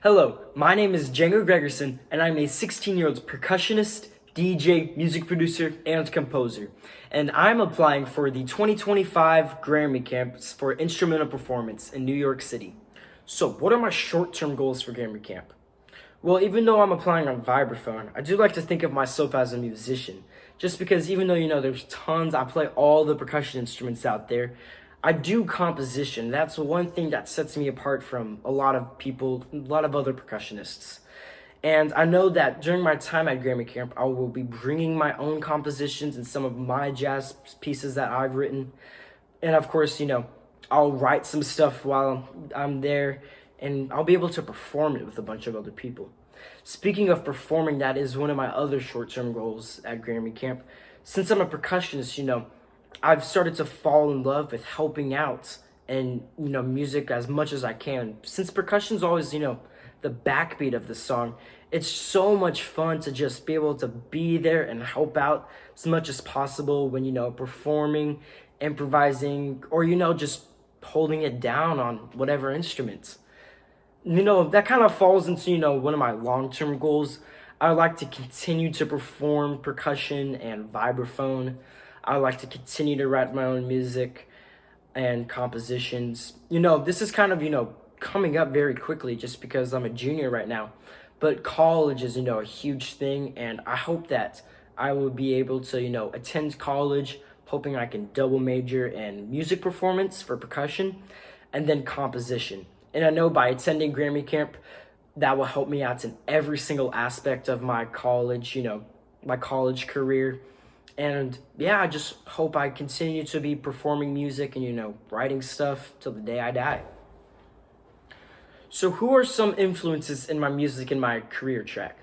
Hello, my name is Django Gregerson, and I'm a 16-year-old percussionist, DJ, music producer, and composer. And I'm applying for the 2025 GRAMMY Camp for instrumental performance in New York City. So, what are my short-term goals for GRAMMY Camp? Well, even though I'm applying on vibraphone, I do like to think of myself as a musician. Just because even though, there's tons, I play all the percussion instruments out there, I do composition. That's one thing that sets me apart from a lot of people, a lot of other percussionists. And I know that during my time at GRAMMY Camp, I will be bringing my own compositions and some of my jazz pieces that I've written. And of course, I'll write some stuff while I'm there, and I'll be able to perform it with a bunch of other people. Speaking of performing, that is one of my other short-term goals at GRAMMY Camp. Since I'm a percussionist, I've started to fall in love with helping out and, music as much as I can. Since percussion's always, the backbeat of the song, it's so much fun to just be able to be there and help out as much as possible when, performing, improvising, or, just holding it down on whatever instruments. That kind of falls into, one of my long-term goals. I like to continue to perform percussion and vibraphone. I like to continue to write my own music and compositions. This is kind of, coming up very quickly just because I'm a junior right now. But college is, a huge thing, and I hope that I will be able to, attend college, hoping I can double major in music performance for percussion and then composition. And I know by attending GRAMMY Camp, that will help me out in every single aspect of my college, my college career. And yeah, I just hope I continue to be performing music and, writing stuff till the day I die. So who are some influences in my music and my career track?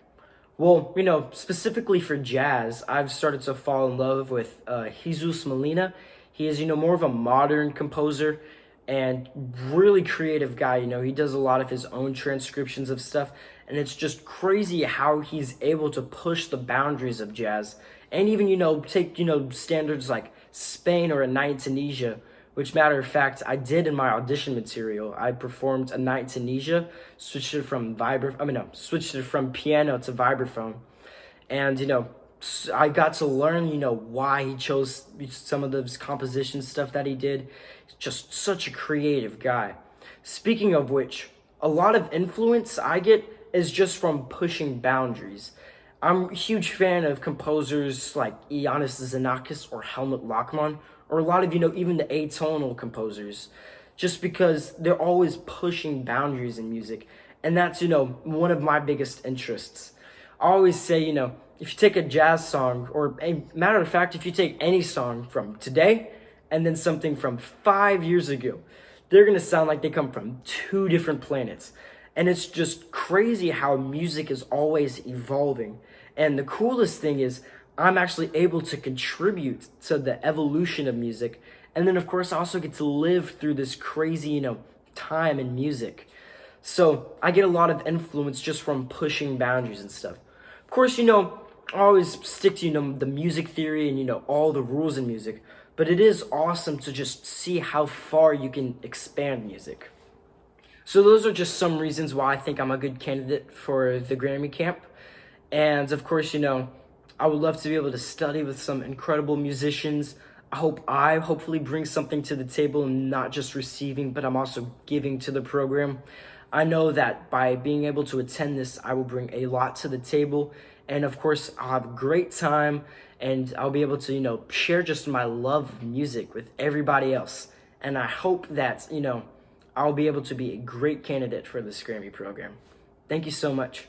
Well, specifically for jazz, I've started to fall in love with Jesus Molina. He is, more of a modern composer and really creative guy. He does a lot of his own transcriptions of stuff, and it's just crazy how he's able to push the boundaries of jazz and even, take, standards like Spain or A Night in Tunisia, which, matter of fact, I did in my audition material. I performed A Night in Tunisia, switched it from piano to vibraphone, and, I got to learn, why he chose some of those composition stuff that he did. He's just such a creative guy. Speaking of which, a lot of influence I get is just from pushing boundaries. I'm a huge fan of composers like Ioannis Xenakis or Helmut Lachmann, or a lot of, even the atonal composers, just because they're always pushing boundaries in music. And that's, one of my biggest interests. I always say, if you take a jazz song, or a matter of fact, if you take any song from today and then something from 5 years ago, they're going to sound like they come from two different planets. And it's just crazy how music is always evolving. And the coolest thing is I'm actually able to contribute to the evolution of music. And then, of course, I also get to live through this crazy, time in music. So I get a lot of influence just from pushing boundaries and stuff. Of course, I always stick to, the music theory and, all the rules in music. But it is awesome to just see how far you can expand music. So those are just some reasons why I think I'm a good candidate for the GRAMMY Camp. And of course, I would love to be able to study with some incredible musicians. I hopefully bring something to the table, not just receiving, but I'm also giving to the program. I know that by being able to attend this, I will bring a lot to the table. And of course, I'll have a great time, and I'll be able to, share just my love of music with everybody else. And I hope that, I'll be able to be a great candidate for this GRAMMY program. Thank you so much.